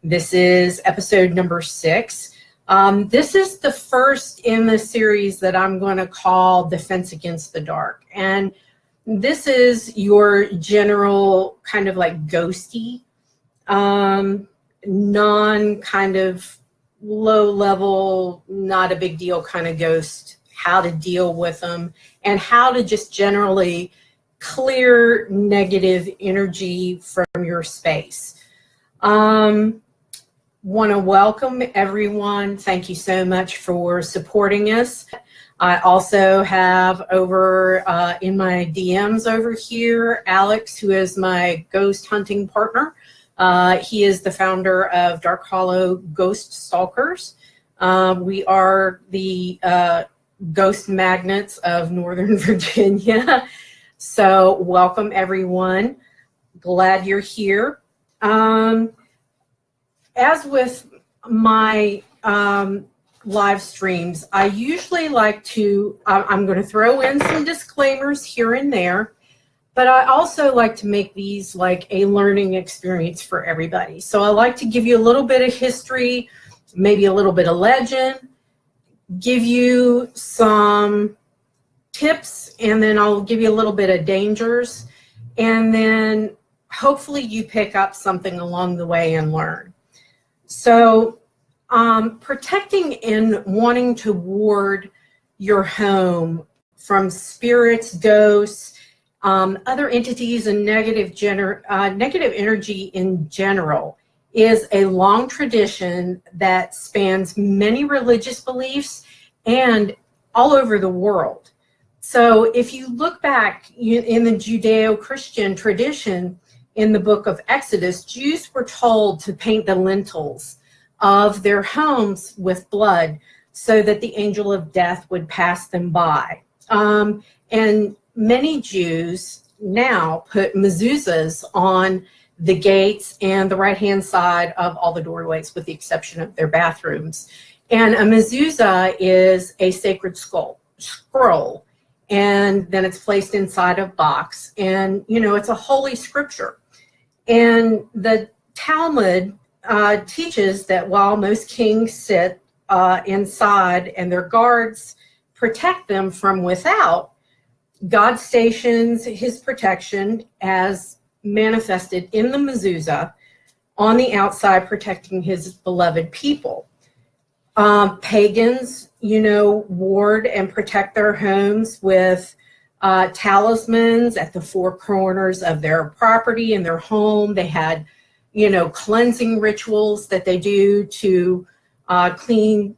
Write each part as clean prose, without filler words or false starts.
This is episode number 6. This is the first in the series that I'm going to call Defense Against the Dark. And this is your general kind of like ghosty, non kind of low level, not a big deal kind of ghost, how to deal with them and how to just generally clear negative energy from your space. Want to welcome everyone. Thank you so much for supporting us. I also have over in my DMs over here, Alex, who is my ghost hunting partner. He is the founder of Dark Hollow Ghost Stalkers. We are the ghost magnets of Northern Virginia. So welcome everyone. Glad you're here. As with my live streams, I usually like to, I'm going to throw in some disclaimers here and there, but I also like to make these like a learning experience for everybody. So I like to give you a little bit of history, maybe a little bit of legend, give you some tips, and then I'll give you a little bit of dangers, and then hopefully you pick up something along the way and learn. So protecting and wanting to ward your home from spirits, ghosts, other entities, and negative energy in general is a long tradition that spans many religious beliefs and all over the world. So if you look back in the Judeo-Christian tradition, in the book of Exodus, Jews were told to paint the lintels of their homes with blood so that the angel of death would pass them by. And many Jews now put mezuzahs on the gates and the right-hand side of all the doorways, with the exception of their bathrooms. And a mezuzah is a sacred scroll, and then it's placed inside a box. And, you know, it's a holy scripture. And the Talmud teaches that while most kings sit inside and their guards protect them from without, God stations his protection as manifested in the mezuzah on the outside, protecting his beloved people. Pagans, you know, ward and protect their homes with talismans at the four corners of their property and their home. They had, you know, cleansing rituals that they do to clean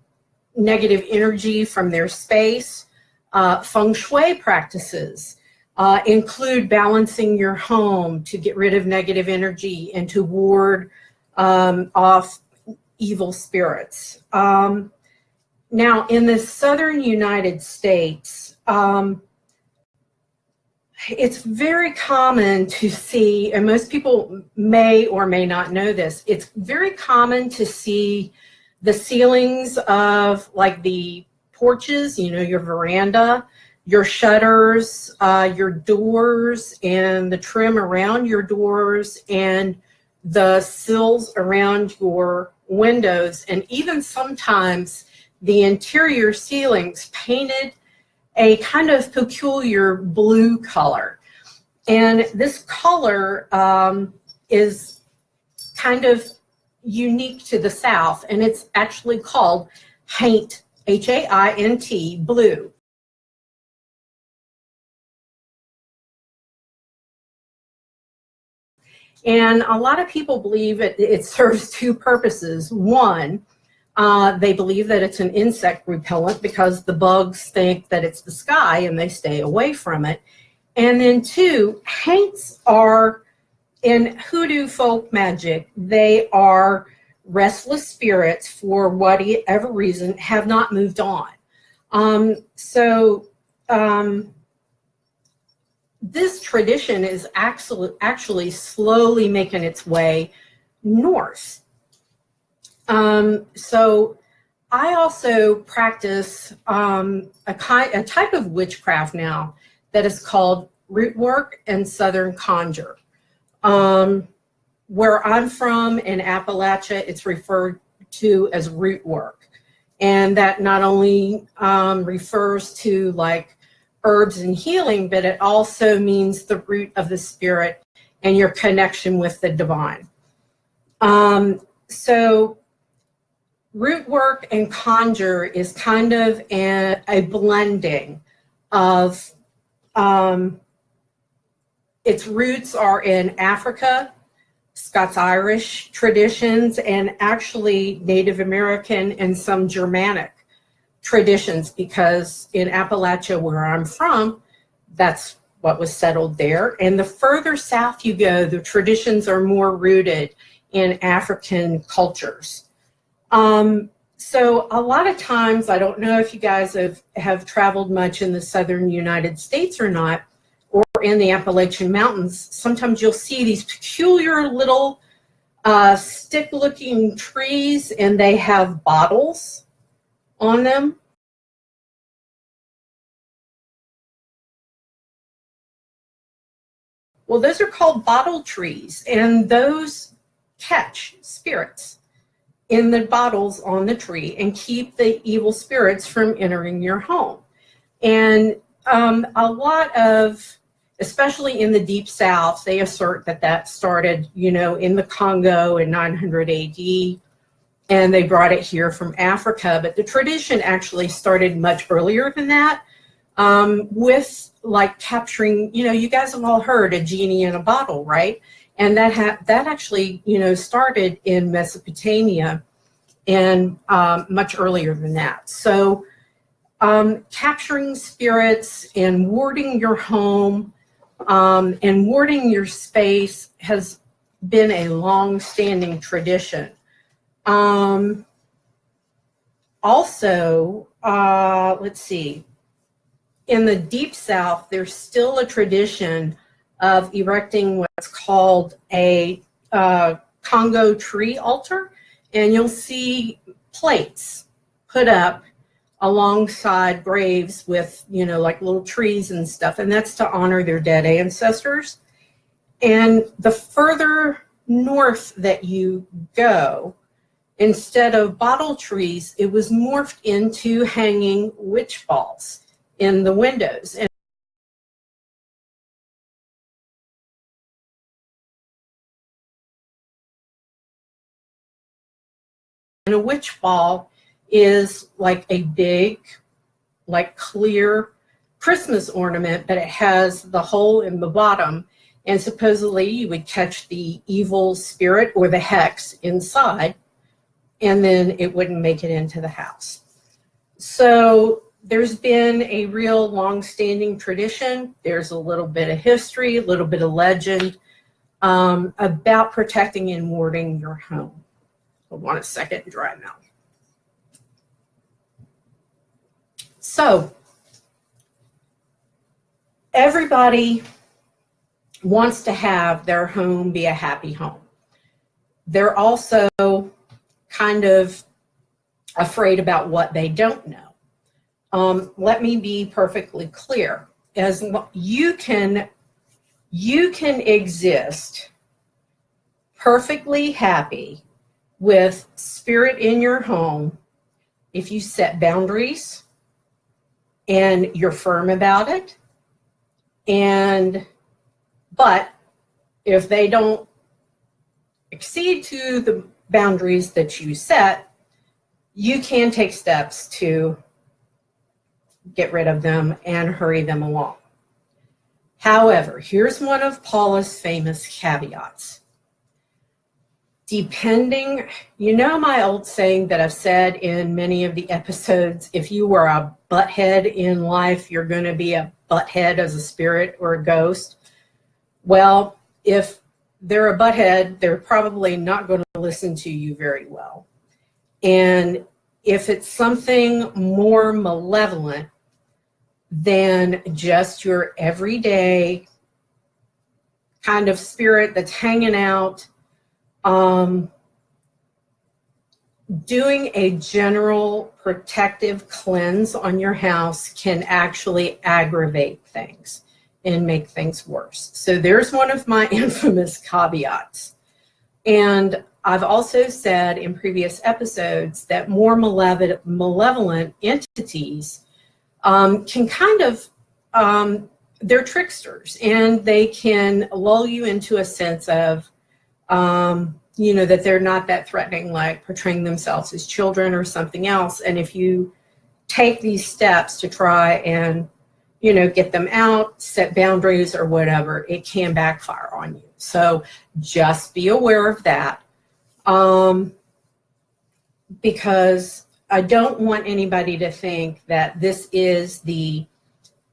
negative energy from their space. Feng shui practices include balancing your home to get rid of negative energy and to ward off evil spirits. Now, in the southern United States, it's very common to see, and most people may or may not know this, it's very common to see the ceilings of like the porches, you know, your veranda, your shutters, your doors, and the trim around your doors, and the sills around your windows, and even sometimes the interior ceilings painted a kind of peculiar blue color. And this color is kind of unique to the South, and it's actually called haint, H-A-I-N-T, blue. And a lot of people believe it serves two purposes. One, they believe that it's an insect repellent because the bugs think that it's the sky and they stay away from it. And then two, haints are, in hoodoo folk magic, they are restless spirits for whatever reason have not moved on. This tradition is actually slowly making its way north. So I also practice a type of witchcraft now that is called root work and southern conjure. where I'm from in Appalachia, it's referred to as root work. And that not only refers to like herbs and healing, but it also means the root of the spirit and your connection with the divine. So root work and conjure is kind of a blending of, its roots are in Africa, Scots-Irish traditions, and actually Native American and some Germanic traditions, because in Appalachia, where I'm from, that's what was settled there. And the further south you go, the traditions are more rooted in African cultures. So a lot of times, I don't know if you guys have traveled much in the southern United States or not, or in the Appalachian Mountains. Sometimes you'll see these peculiar little stick-looking trees, and they have bottles on them. Well, those are called bottle trees, and those catch spirits in the bottles on the tree and keep the evil spirits from entering your home. And a lot of, especially in the Deep South, they assert that that started, you know, in the Congo in 900 AD, and they brought it here from Africa. But the tradition actually started much earlier than that, with like capturing, you know, you guys have all heard a genie in a bottle, right? And that actually, you know, started in Mesopotamia and much earlier than that. So capturing spirits and warding your home and warding your space has been a long-standing tradition. Also, let's see, in the Deep South, there's still a tradition of erecting what's called a Congo tree altar, and you'll see plates put up alongside graves with, you know, like little trees and stuff, and that's to honor their dead ancestors. And the further north that you go, instead of bottle trees, it was morphed into hanging witch balls in the windows. And a witch ball is like a big, like clear Christmas ornament, but it has the hole in the bottom, and supposedly you would catch the evil spirit or the hex inside, and then it wouldn't make it into the house. So there's been a real long-standing tradition. There's a little bit of history, a little bit of legend about protecting and warding your home. Hold on a second, dry mouth. So everybody wants to have their home be a happy home. They're also kind of afraid about what they don't know. Let me be perfectly clear. As you can exist perfectly happy with spirit in your home if you set boundaries and you're firm about it. But if they don't exceed to the boundaries that you set, you can take steps to get rid of them and hurry them along. However, here's one of Paula's famous caveats. Depending, you know my old saying that I've said in many of the episodes, if you were a butthead in life, you're going to be a butthead as a spirit or a ghost. Well, if they're a butthead, they're probably not going to listen to you very well. And if it's something more malevolent than just your everyday kind of spirit that's hanging out, doing a general protective cleanse on your house can actually aggravate things and make things worse. So there's one of my infamous caveats. And I've also said in previous episodes that more malevolent entities can kind of, they're tricksters, and they can lull you into a sense of, you know, that they're not that threatening, like portraying themselves as children or something else. And if you take these steps to try and, you know, get them out, set boundaries or whatever, it can backfire on you. So just be aware of that, because I don't want anybody to think that this is the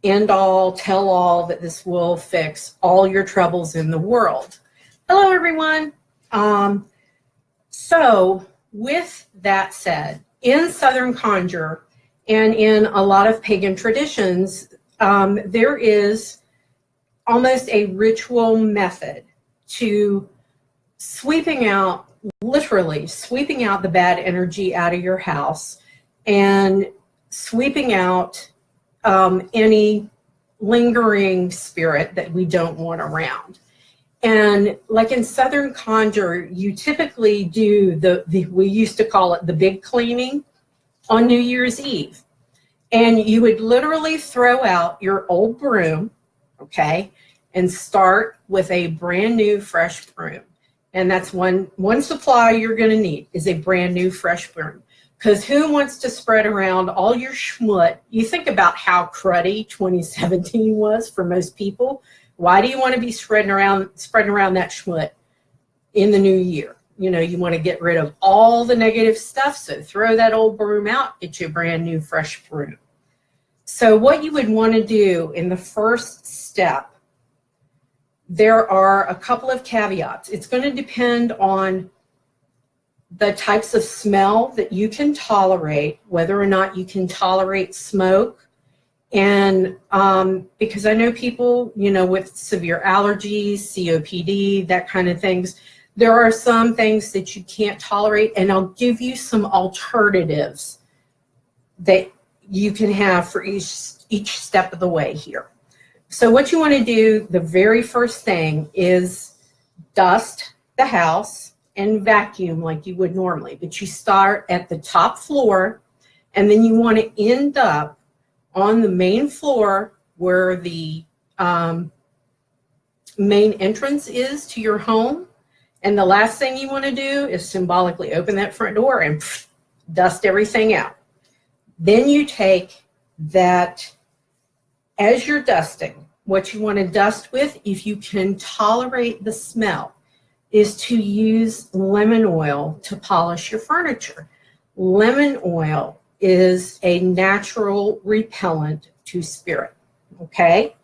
end all, tell all, that this will fix all your troubles in the world. Hello, everyone. So with that said, in Southern Conjure and in a lot of pagan traditions, there is almost a ritual method to sweeping out, literally sweeping out the bad energy out of your house and sweeping out any lingering spirit that we don't want around. And like in Southern Conjure, you typically do we used to call it the big cleaning on New Year's Eve. And you would literally throw out your old broom, okay, and start with a brand new fresh broom. And that's one supply you're going to need is a brand new fresh broom. Because who wants to spread around all your schmut? You think about how cruddy 2017 was for most people. Why do you want to be spreading around that schmut in the new year? You know, you want to get rid of all the negative stuff, so throw that old broom out, get you a brand new fresh broom. So what you would want to do in the first step, there are a couple of caveats. It's going to depend on the types of smell that you can tolerate, whether or not you can tolerate smoke. And because I know people, you know, with severe allergies, COPD, that kind of things, there are some things that you can't tolerate, and I'll give you some alternatives that you can have for each step of the way here. So what you want to do, the very first thing is dust the house and vacuum like you would normally, but you start at the top floor, and then you want to end up on the main floor where the main entrance is to your home. And the last thing you want to do is symbolically open that front door and dust everything out. Then you take that, as you're dusting, what you want to dust with, if you can tolerate the smell, is to use lemon oil to polish your furniture. Lemon oil is a natural repellent to spirit, okay?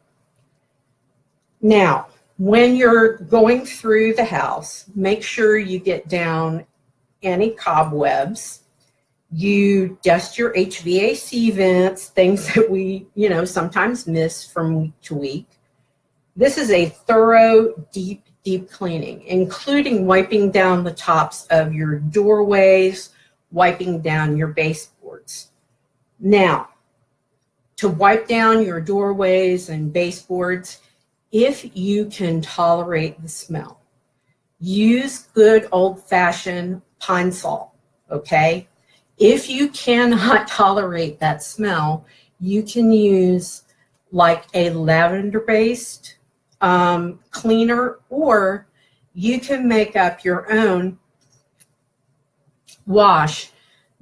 Now, when you're going through the house, make sure you get down any cobwebs. You dust your HVAC vents, things that we, you know, sometimes miss from week to week. This is a thorough, deep cleaning, including wiping down the tops of your doorways, wiping down your baseboards. Now, to wipe down your doorways and baseboards, if you can tolerate the smell, use good old-fashioned pine salt, okay? If you cannot tolerate that smell, you can use like a lavender-based cleaner, or you can make up your own wash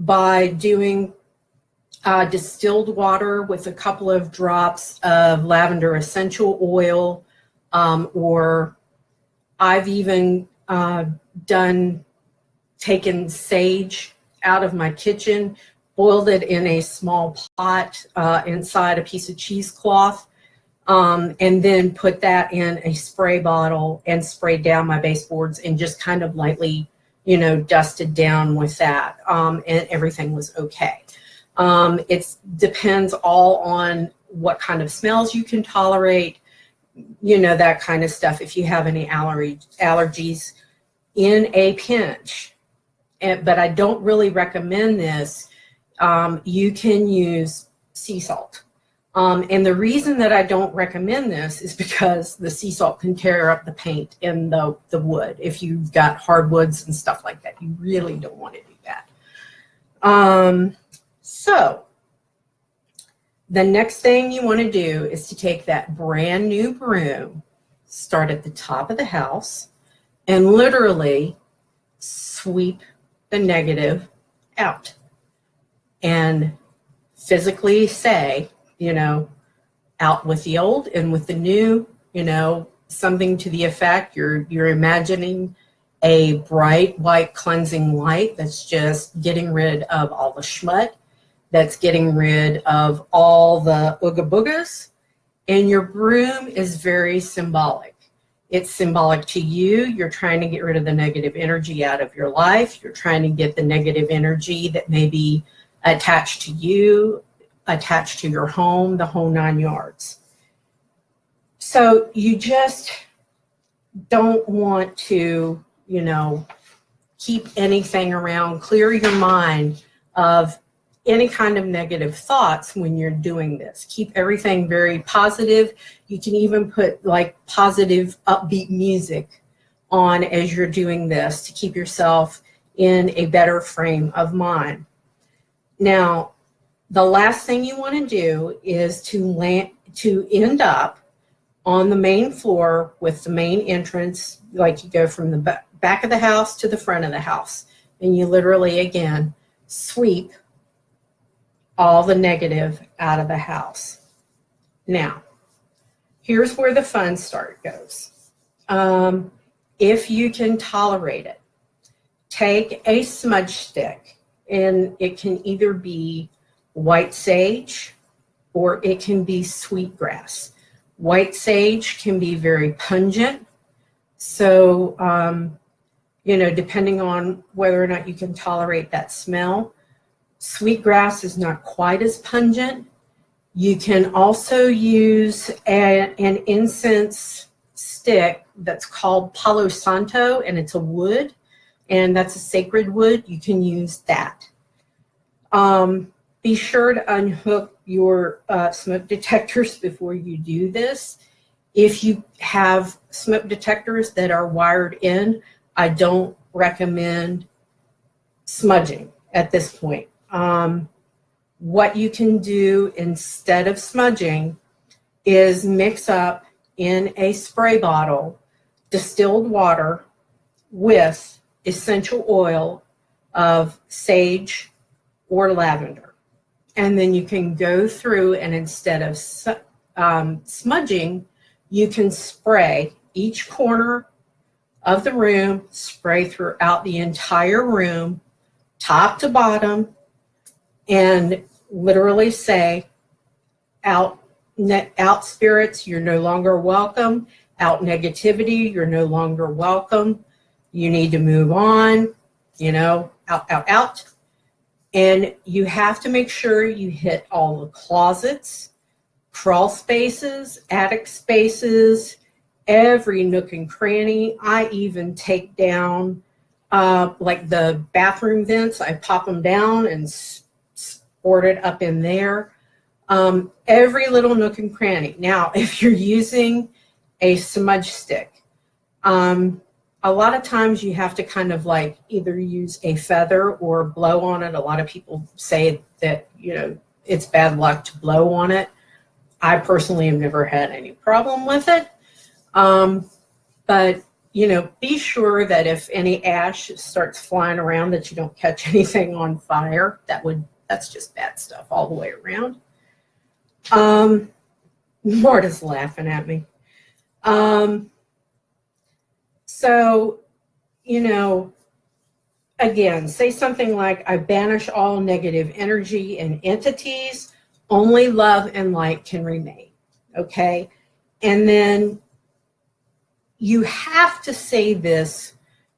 by doing distilled water with a couple of drops of lavender essential oil, or I've even taken sage out of my kitchen, boiled it in a small pot inside a piece of cheesecloth, and then put that in a spray bottle and sprayed down my baseboards and just kind of lightly, you know, dusted down with that, and everything was okay. It depends all on what kind of smells you can tolerate, you know, that kind of stuff. If you have any allergies, in a pinch, but I don't really recommend this, you can use sea salt. And the reason that I don't recommend this is because the sea salt can tear up the paint in the wood. If you've got hardwoods and stuff like that, you really don't want to do that. So the next thing you want to do is to take that brand new broom, start at the top of the house, and literally sweep the negative out and physically say, you know, out with the old and with the new, you know, something to the effect you're imagining a bright white cleansing light that's just getting rid of all the schmut, that's getting rid of all the ooga boogas. And your broom is very symbolic. It's symbolic to you. You're trying to get rid of the negative energy out of your life. You're trying to get the negative energy that may be attached to you, attached to your home, the whole 9 yards. So you just don't want to, you know, keep anything around. Clear your mind of any kind of negative thoughts when you're doing this. Keep everything very positive. You can even put like positive, upbeat music on as you're doing this to keep yourself in a better frame of mind. Now, the last thing you want to do is to end up on the main floor with the main entrance, like you go from the back of the house to the front of the house, and you literally, again, sweep all the negative out of the house. Now, here's where the fun goes. If you can tolerate it, take a smudge stick, and it can either be white sage or it can be sweetgrass. White sage can be very pungent. So, you know, depending on whether or not you can tolerate that smell. Sweetgrass is not quite as pungent. You can also use an incense stick that's called Palo Santo, and it's a wood, and that's a sacred wood. You can use that. Be sure to unhook your smoke detectors before you do this. If you have smoke detectors that are wired in, I don't recommend smudging at this point. What you can do instead of smudging is mix up in a spray bottle distilled water with essential oil of sage or lavender. And then you can go through, and instead of smudging, you can spray each corner of the room, spray throughout the entire room, top to bottom, and literally say, out spirits, you're no longer welcome. Out negativity, you're no longer welcome. You need to move on, you know, out. And you have to make sure you hit all the closets, crawl spaces, attic spaces, every nook and cranny. I even take down like the bathroom vents. I pop them down and sport it up in there. Every little nook and cranny. Now, if you're using a smudge stick, a lot of times you have to kind of like either use a feather or blow on it. A lot of people say that, you know, it's bad luck to blow on it. I personally have never had any problem with it. But, you know, be sure that if any ash starts flying around that you don't catch anything on fire. That's just bad stuff all the way around. Marta's laughing at me. So, you know, again, say something like, I banish all negative energy and entities, only love and light can remain, okay? And then you have to say this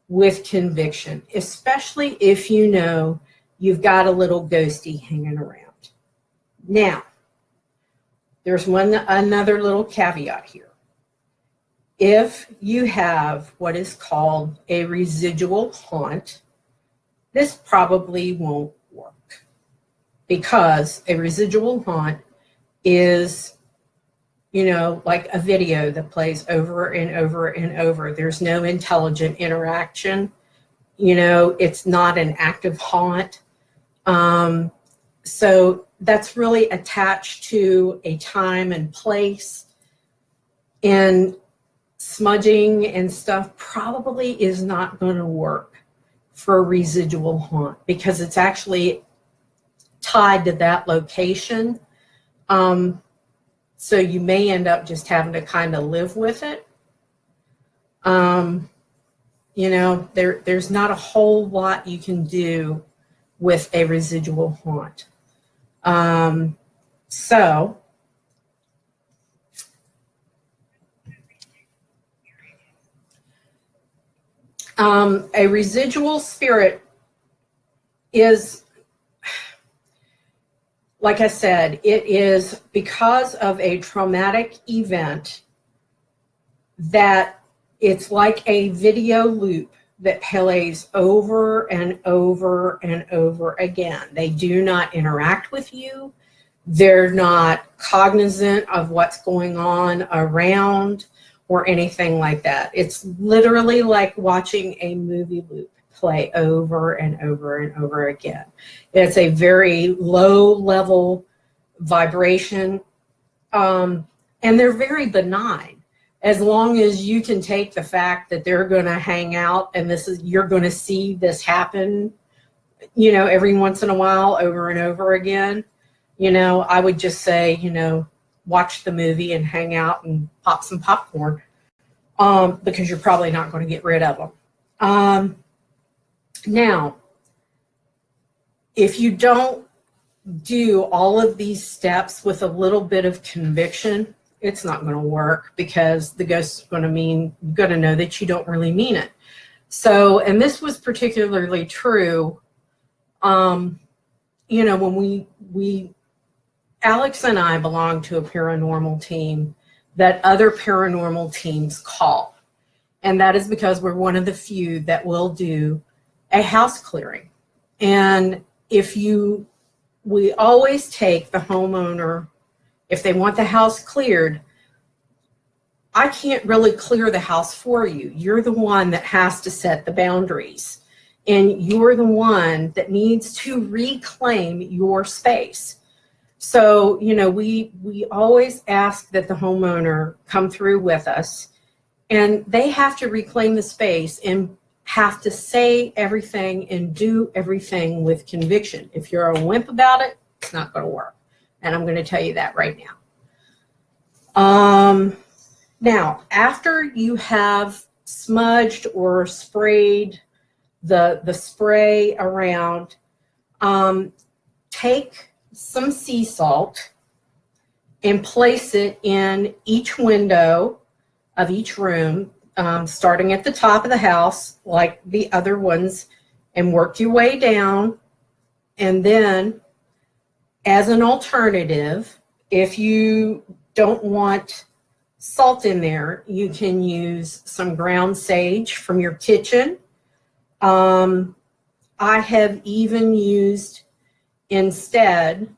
with conviction, especially if you know you've got a little ghosty hanging around. Now, there's another little caveat here. If you have what is called a residual haunt, this probably won't work, because a residual haunt is, you know, like a video that plays over and over and over. There's no intelligent interaction. You know, it's not an active haunt. So that's really attached to a time and place. And smudging and stuff probably is not going to work for a residual haunt because it's actually tied to that location. So you may end up just having to kind of live with it. You know, there's not a whole lot you can do with a residual haunt. A residual spirit is, like I said, it is because of a traumatic event that it's like a video loop that plays over and over and over again. They do not interact with you. They're not cognizant of what's going on around or anything like that. It's literally like watching a movie loop play over and over and over again. It's a very low level vibration, and they're very benign. As long as you can take the fact that they're going to hang out and you're going to see this happen, you know, every once in a while over and over again, you know, I would just say, you know, watch the movie and hang out and pop some popcorn, because you're probably not going to get rid of them. Now, if you don't do all of these steps with a little bit of conviction, it's not going to work because the ghost is going to know that you don't really mean it. So, and this was particularly true, you know, when Alex and I belong to a paranormal team that other paranormal teams call. And that is because we're one of the few that will do a house clearing. And we always take the homeowner, if they want the house cleared, I can't really clear the house for you. You're the one that has to set the boundaries. And you're the one that needs to reclaim your space. So, you know, we always ask that the homeowner come through with us, and they have to reclaim the space and have to say everything and do everything with conviction. If you're a wimp about it, it's not going to work. And I'm going to tell you that right now. Now, after you have smudged or sprayed the spray around, take some sea salt and place it in each window of each room, starting at the top of the house like the other ones, and work your way down. And then, as an alternative, if you don't want salt in there, you can use some ground sage from your kitchen. I have even used, instead,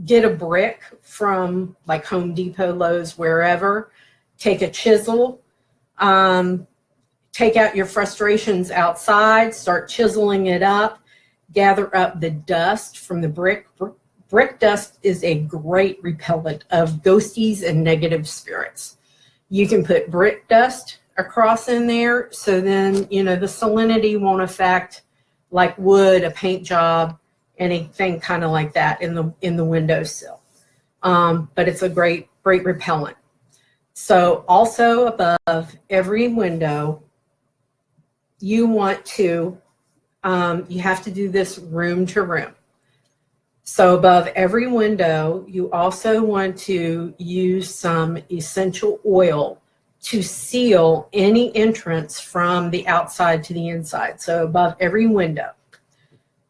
get a brick from like Home Depot, Lowe's, wherever. Take a chisel, take out your frustrations outside, start chiseling it up, gather up the dust from the brick. Brick dust is a great repellent of ghosties and negative spirits. You can put brick dust across in there, so then, you know, the salinity won't affect like wood, a paint job, anything kind of like that in the windowsill. But it's a great repellent. So also above every window, you want to, you have to do this room to room. So above every window, you also want to use some essential oil to seal any entrance from the outside to the inside. So above every window.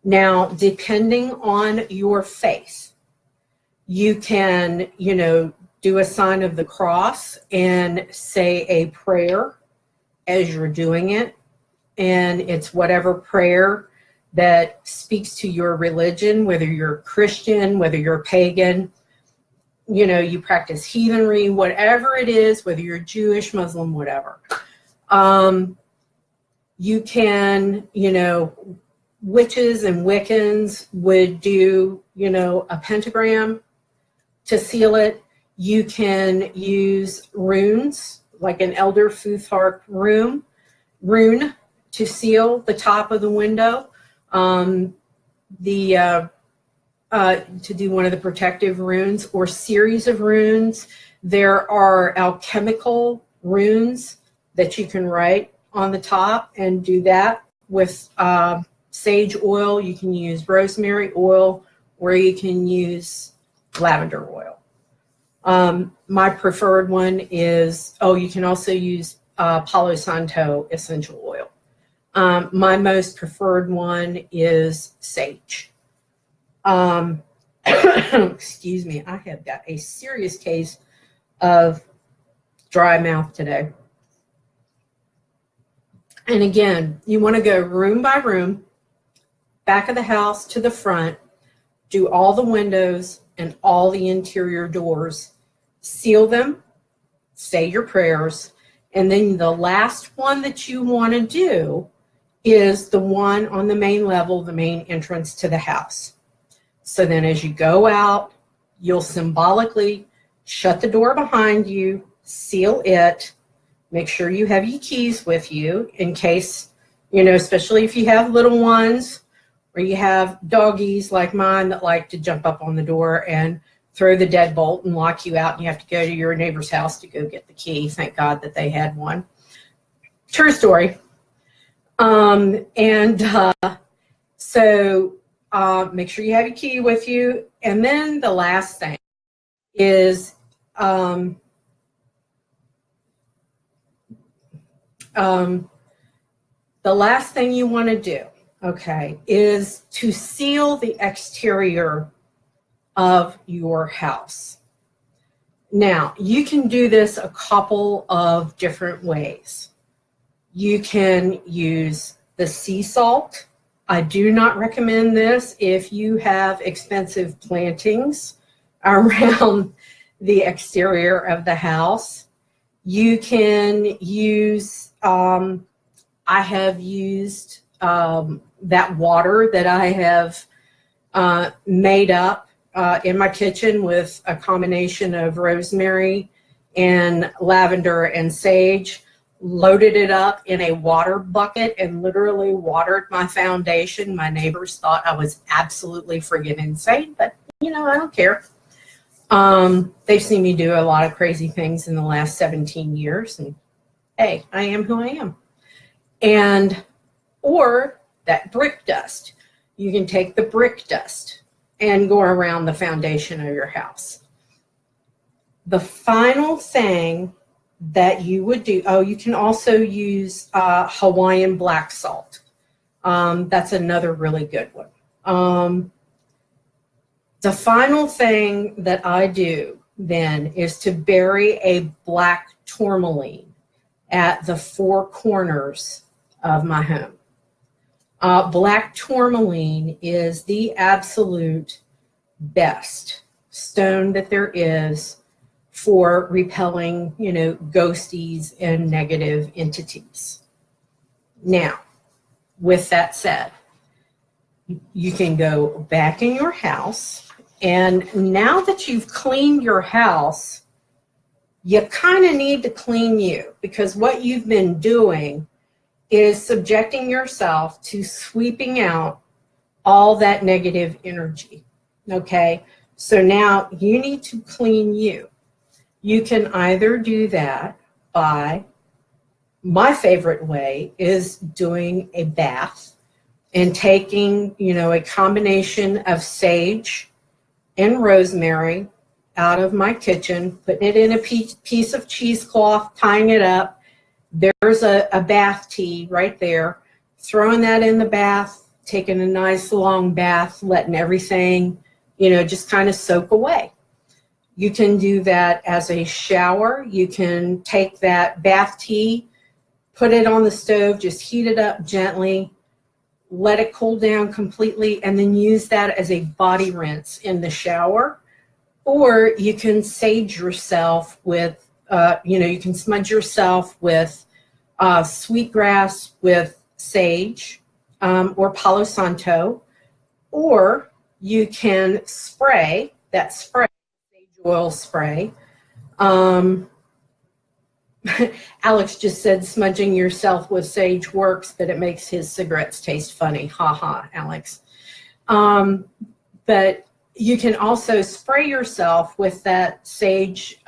Now, depending on your faith, you can, you know, do a sign of the cross and say a prayer as you're doing it. And it's whatever prayer that speaks to your religion, whether you're Christian, whether you're pagan, you know, you practice heathenry, whatever it is, whether you're Jewish, Muslim, whatever. You can, you know, witches and Wiccans would do, you know, a pentagram to seal it. You can use runes, like an Elder Futhark rune to seal the top of the window. To do one of the protective runes or series of runes. There are alchemical runes that you can write on the top and do that with sage oil. You can use rosemary oil, or you can use lavender oil. My preferred one is, you can also use Palo Santo essential oil. My most preferred one is sage. Excuse me, I have got a serious case of dry mouth today. And again, you want to go room by room, back of the house to the front, do all the windows and all the interior doors, seal them, say your prayers, and then the last one that you want to do is the one on the main level, the main entrance to the house. So then as you go out, you'll symbolically shut the door behind you, seal it, make sure you have your keys with you in case, you know, especially if you have little ones or you have doggies like mine that like to jump up on the door and throw the deadbolt and lock you out, and you have to go to your neighbor's house to go get the key. Thank God that they had one. True story. So make sure you have your key with you. And then the last thing is the last thing you want to do, okay, is to seal the exterior of your house. Now, you can do this a couple of different ways. You can use the sea salt. I do not recommend this if you have expensive plantings around the exterior of the house. You can use, I have used that water that I have made up in my kitchen with a combination of rosemary and lavender and sage, loaded it up in a water bucket and literally watered my foundation. My neighbors thought I was absolutely friggin' insane, but you know, I don't care. They've seen me do a lot of crazy things in the last 17 years, and hey, I am who I am. And, or that brick dust. You can take the brick dust and go around the foundation of your house. The final thing that you would do, you can also use Hawaiian black salt. That's another really good one. The final thing that I do then is to bury a black tourmaline at the four corners of my home. Black tourmaline is the absolute best stone that there is for repelling, you know, ghosties and negative entities. Now, with that said, you can go back in your house, and now that you've cleaned your house, you kind of need to clean you, because what you've been doing is subjecting yourself to sweeping out all that negative energy, okay? So now you need to clean you. You can either do that by, my favorite way is doing a bath and taking, you know, a combination of sage and rosemary out of my kitchen, putting it in a piece of cheesecloth, tying it up. There's a bath tea right there, throwing that in the bath, taking a nice long bath, letting everything, you know, just kind of soak away. You can do that as a shower. You can take that bath tea, put it on the stove, just heat it up gently, let it cool down completely, and then use that as a body rinse in the shower. Or you can sage yourself with, you can smudge yourself with sweetgrass with sage or Palo Santo, or you can spray that spray, sage oil spray. Alex just said smudging yourself with sage works, but it makes his cigarettes taste funny. Ha ha, Alex. But you can also spray yourself with that sage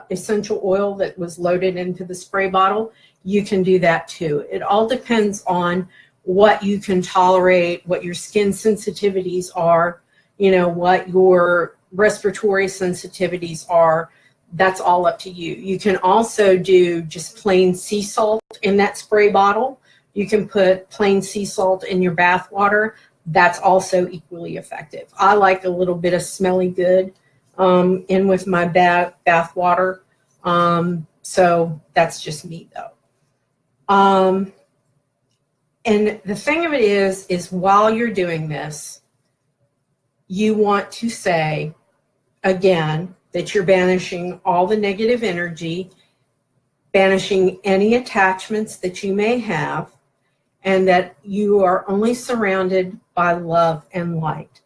essential oil that was loaded into the spray bottle. You can do that too. It all depends on what you can tolerate, what your skin sensitivities are, what your respiratory sensitivities are. That's all up to you. You can also do just plain sea salt in that spray bottle. You can put plain sea salt in your bath water. That's also equally effective. I like a little bit of smelly good in with my bath water. So that's just me though. And the thing of it is while you're doing this, you want to say, again, that you're banishing all the negative energy, banishing any attachments that you may have, and that you are only surrounded by love and light.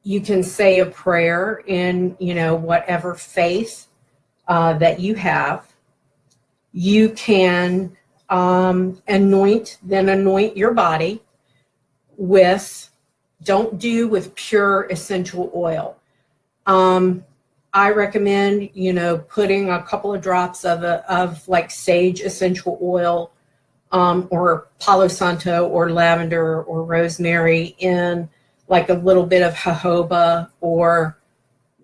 You can say a prayer in, whatever faith that you have. You can anoint your body with, don't do with pure essential oil. I recommend, putting a couple of drops of like sage essential oil or Palo Santo or lavender or rosemary in like a little bit of jojoba or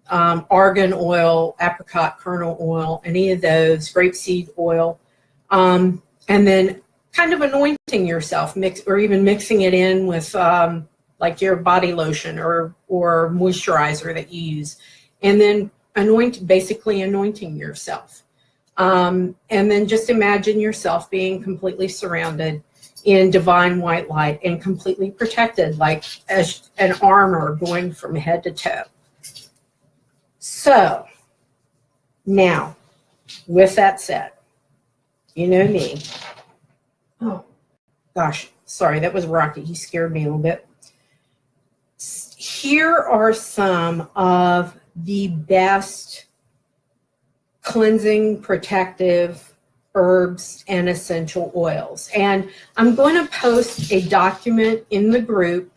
argan oil, apricot kernel oil, any of those, grapeseed oil, and then kind of anointing yourself, or even mixing it in with like your body lotion or moisturizer that you use, and then basically anointing yourself. And then just imagine yourself being completely surrounded in divine white light and completely protected, like an armor going from head to toe. So now, with that said, you know me. Oh, gosh, sorry, that was Rocky. He scared me a little bit. Here are some of the best cleansing, protective herbs and essential oils. And I'm going to post a document in the group,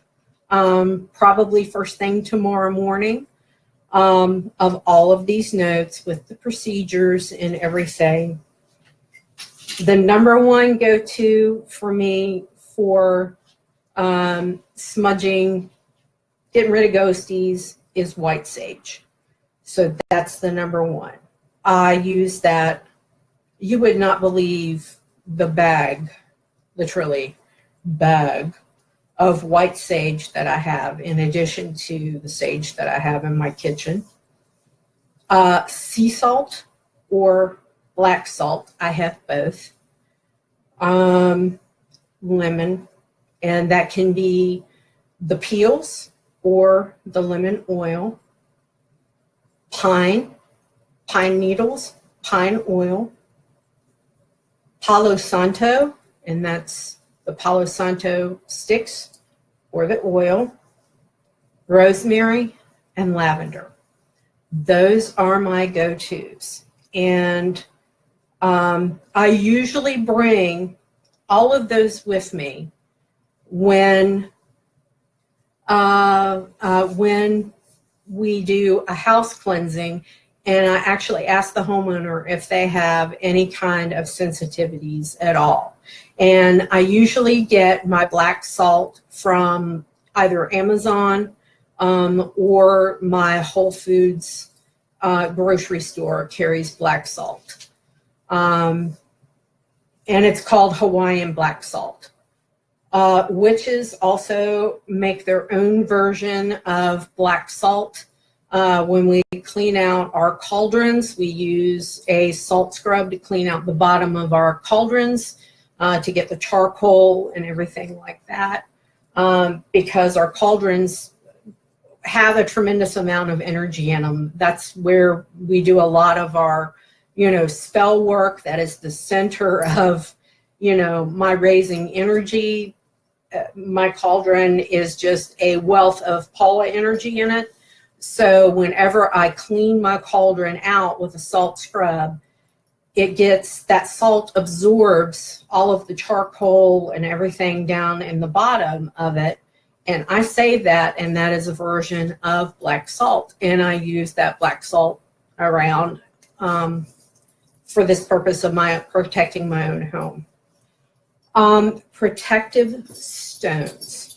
probably first thing tomorrow morning, of all of these notes with the procedures and everything. The number one go-to for me for smudging, getting rid of ghosties, is white sage. So that's the number one. I use that. You would not believe the bag, literally bag, of white sage that I have in addition to the sage that I have in my kitchen. Sea salt or black salt, I have both. Lemon, and that can be the peels or the lemon oil. Pine needles, pine oil. Palo Santo, and that's the Palo Santo sticks or the oil. Rosemary and lavender. Those are my go-tos. And I usually bring all of those with me when we do a house cleansing, and I actually ask the homeowner if they have any kind of sensitivities at all. And I usually get my black salt from either Amazon or my Whole Foods grocery store carries black salt. And it's called Hawaiian black salt. Witches also make their own version of black salt. When we clean out our cauldrons, we use a salt scrub to clean out the bottom of our cauldrons to get the charcoal and everything like that. because our cauldrons have a tremendous amount of energy in them. That's where we do a lot of our, spell work. That is the center of, my raising energy. My cauldron is just a wealth of Paula energy in it. So whenever I clean my cauldron out with a salt scrub, that salt absorbs all of the charcoal and everything down in the bottom of it. And I save that, and that is a version of black salt. And I use that black salt around for this purpose of protecting my own home. Protective stones.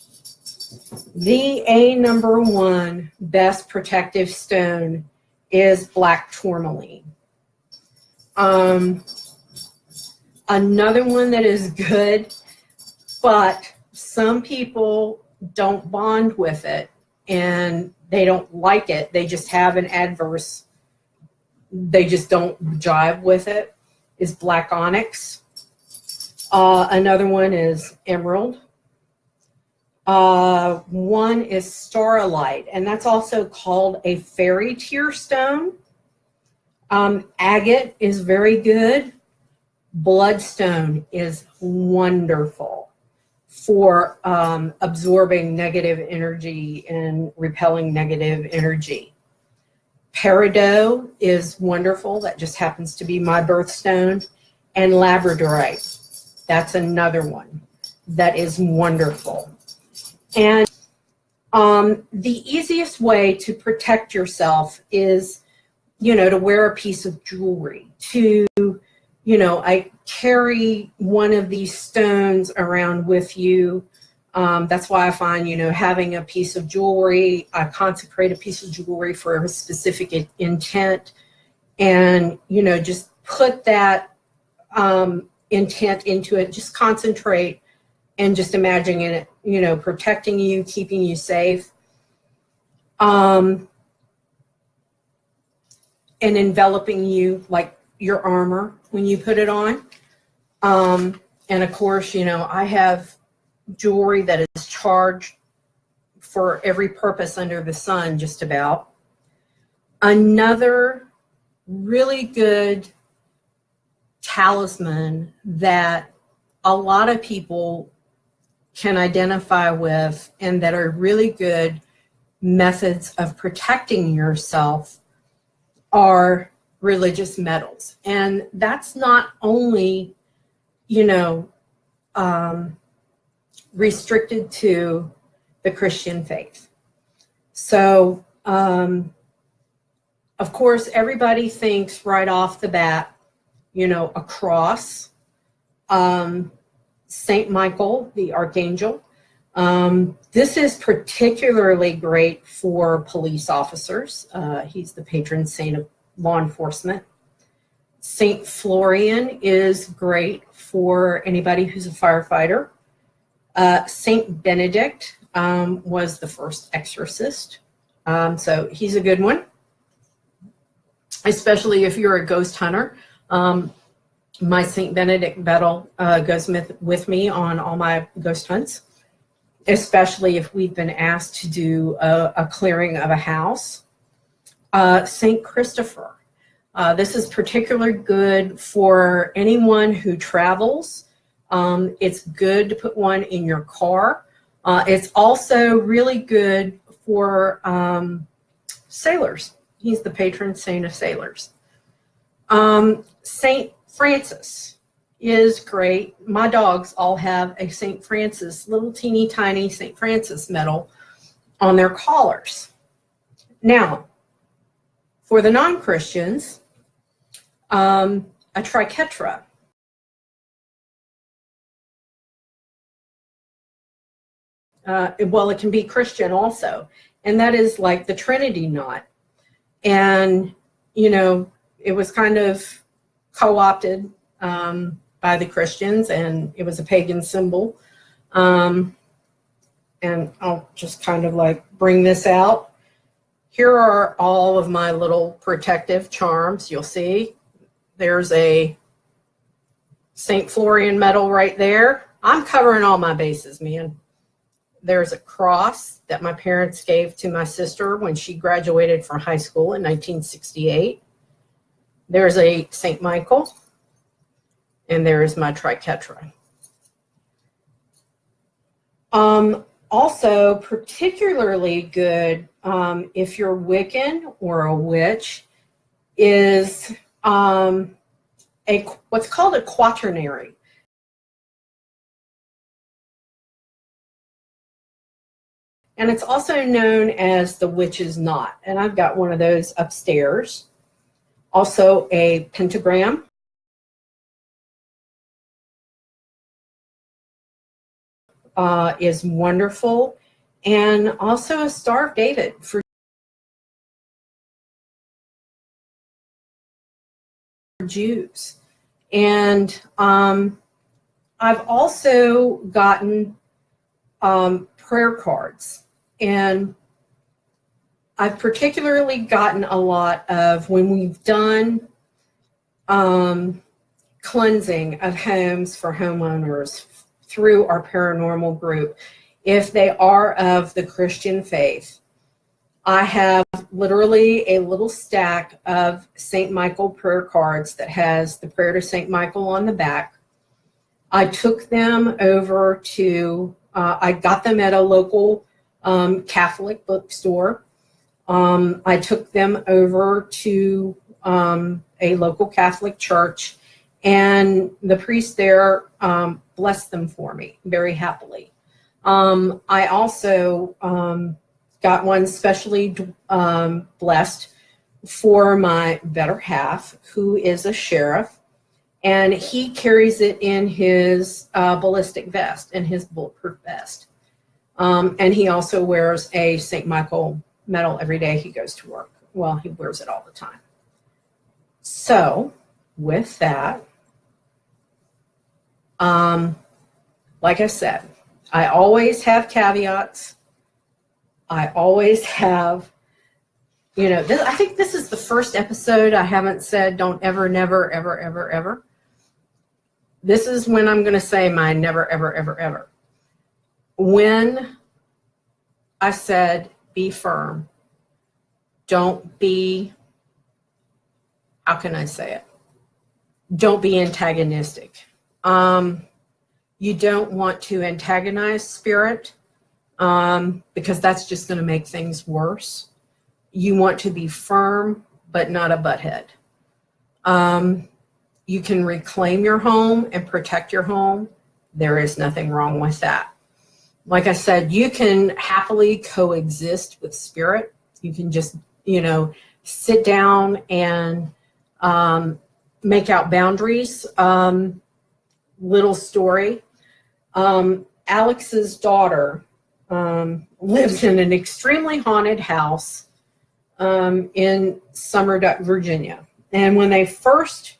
The number one best protective stone is black tourmaline. Another one that is good, but some people don't bond with it and they don't like it. They just have they just don't jive with it, is black onyx. Another one is emerald. One is starlight, and that's also called a fairy tear stone. Agate is very good. Bloodstone is wonderful for absorbing negative energy and repelling negative energy. Peridot is wonderful. That just happens to be my birthstone. And labradorite, that's another one that is wonderful. And the easiest way to protect yourself is, to wear a piece of jewelry, I carry one of these stones around with you. That's why I find, having a piece of jewelry, I consecrate a piece of jewelry for a specific intent, and, just put that intent into it, just concentrate and just imagine it, protecting you, keeping you safe. And enveloping you like your armor when you put it on. And of course, I have jewelry that is charged for every purpose under the sun, just about. Another really good talisman that a lot of people can identify with and that are really good methods of protecting yourself are religious medals. And that's not only, restricted to the Christian faith. So, of course, everybody thinks right off the bat, a cross, Saint Michael, the Archangel. This is particularly great for police officers. He's the patron saint of law enforcement. Saint Florian is great for anybody who's a firefighter. Saint Benedict was the first exorcist. So he's a good one, especially if you're a ghost hunter. My Saint Benedict medal goes with me on all my ghost hunts, especially if we've been asked to do a clearing of a house. Saint Christopher. This is particularly good for anyone who travels. It's good to put one in your car. It's also really good for sailors. He's the patron saint of sailors. Saint Francis is great. My dogs all have a Saint Francis, little teeny tiny Saint Francis medal on their collars. Now, for the non-Christians, a triquetra. Well, it can be Christian also, and that is like the Trinity knot. And, it was kind of co-opted by the Christians, and it was a pagan symbol. And I'll just kind of like bring this out. Here are all of my little protective charms. You'll see there's a St. Florian medal right there. I'm covering all my bases, man. There's a cross that my parents gave to my sister when she graduated from high school in 1968. There's a St. Michael, and there's my triquetra. Also, particularly good if you're Wiccan or a witch is what's called a quaternary. And it's also known as the witch's knot. And I've got one of those upstairs. Also a pentagram. Is wonderful. And also a Star of David for Jews. And I've also gotten prayer cards. And I've particularly gotten a lot of when we've done cleansing of homes for homeowners through our paranormal group. If they are of the Christian faith, I have literally a little stack of St. Michael prayer cards that has the prayer to St. Michael on the back. I took them over to, I got them at a local Catholic bookstore. I took them over to a local Catholic church, and the priest there blessed them for me very happily. I also got one specially blessed for my better half, who is a sheriff, and he carries it in his ballistic vest and his bulletproof vest. And he also wears a St. Michael medal every day he goes to work. Well, he wears it all the time. So with that, like I said, I always have caveats. I always have, you know, I think this is the first episode I haven't said don't ever, never, ever, ever, ever. This is when I'm going to say my never, ever, ever, ever. When I said be firm, don't be, how can I say it? Don't be antagonistic. You don't want to antagonize spirit because that's just going to make things worse. You want to be firm, but not a butthead. You can reclaim your home and protect your home. There is nothing wrong with that. Like I said, you can happily coexist with spirit. You can just, you know, sit down and make out boundaries. Little story. Alex's daughter lives in an extremely haunted house in Summer Duck, Virginia. And when they first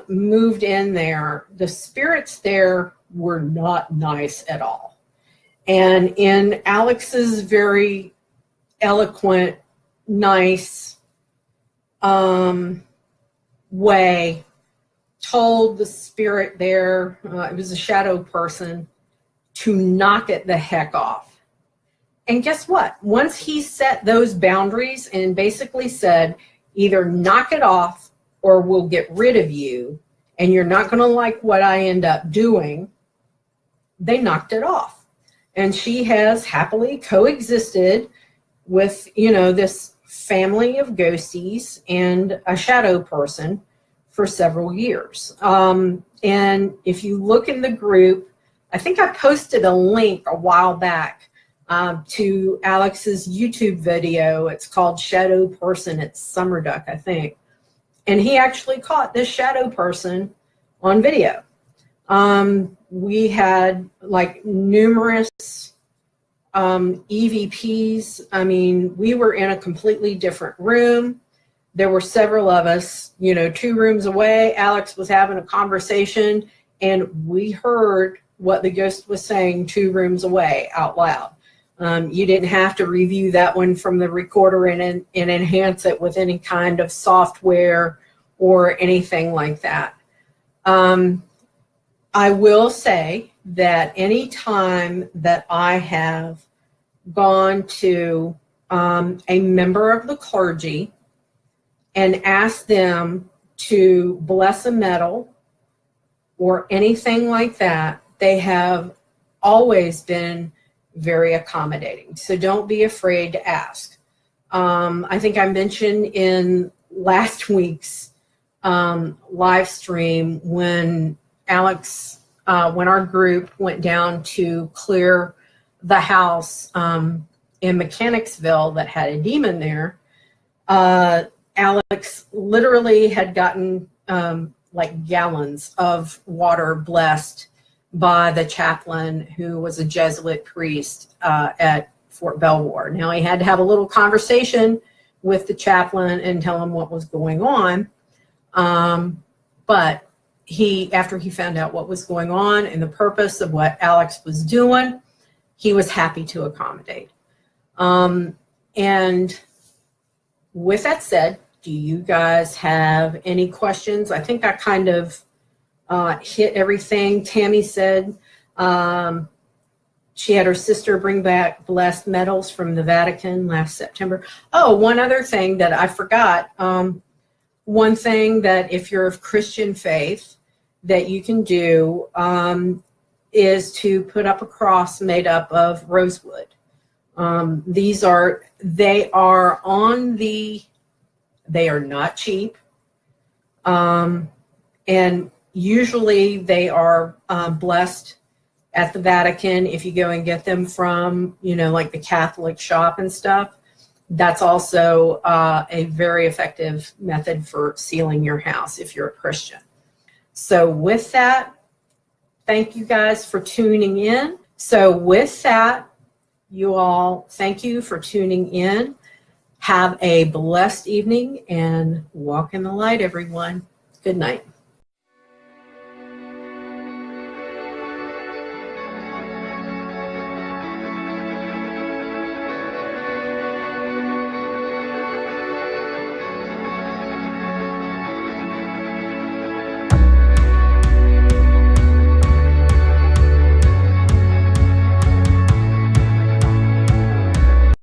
moved in there, the spirits there were not nice at all. And in Alex's very eloquent, nice way, told the spirit there, it was a shadow person, to knock it the heck off. And guess what? Once he set those boundaries and basically said, either knock it off or we'll get rid of you, and you're not going to like what I end up doing, they knocked it off. And she has happily coexisted with, you know, this family of ghosties and a shadow person for several years. And if you look in the group, I think I posted a link a while back to Alex's YouTube video. It's called Shadow Person at Summer Duck, I think. And he actually caught this shadow person on video. We had like numerous EVPs. I mean, we were in a completely different room. There were several of us, you know, 2 rooms away. Alex was having a conversation, and we heard what the ghost was saying 2 rooms away out loud. You didn't have to review that one from the recorder and enhance it with any kind of software or anything like that. I will say that any time that I have gone to a member of the clergy and asked them to bless a metal or anything like that, they have always been very accommodating. So don't be afraid to ask. I think I mentioned in last week's live stream when Alex, when our group went down to clear the house in Mechanicsville that had a demon there, Alex literally had gotten like gallons of water blessed by the chaplain who was a Jesuit priest at Fort Belvoir. Now he had to have a little conversation with the chaplain and tell him what was going on. But after he found out what was going on and the purpose of what Alex was doing, he was happy to accommodate. And with that said, do you guys have any questions? I think I kind of hit everything. Tammy said she had her sister bring back blessed medals from the Vatican last September. Oh, one other thing that I forgot. One thing that if you're of Christian faith that you can do is to put up a cross made up of rosewood. They are not cheap. And usually they are blessed at the Vatican. If you go and get them from, like the Catholic shop and stuff, that's also a very effective method for sealing your house if you're a Christian. So with that, thank you guys for tuning in. So with that, you all, thank you for tuning in. Have a blessed evening and walk in the light, everyone. Good night.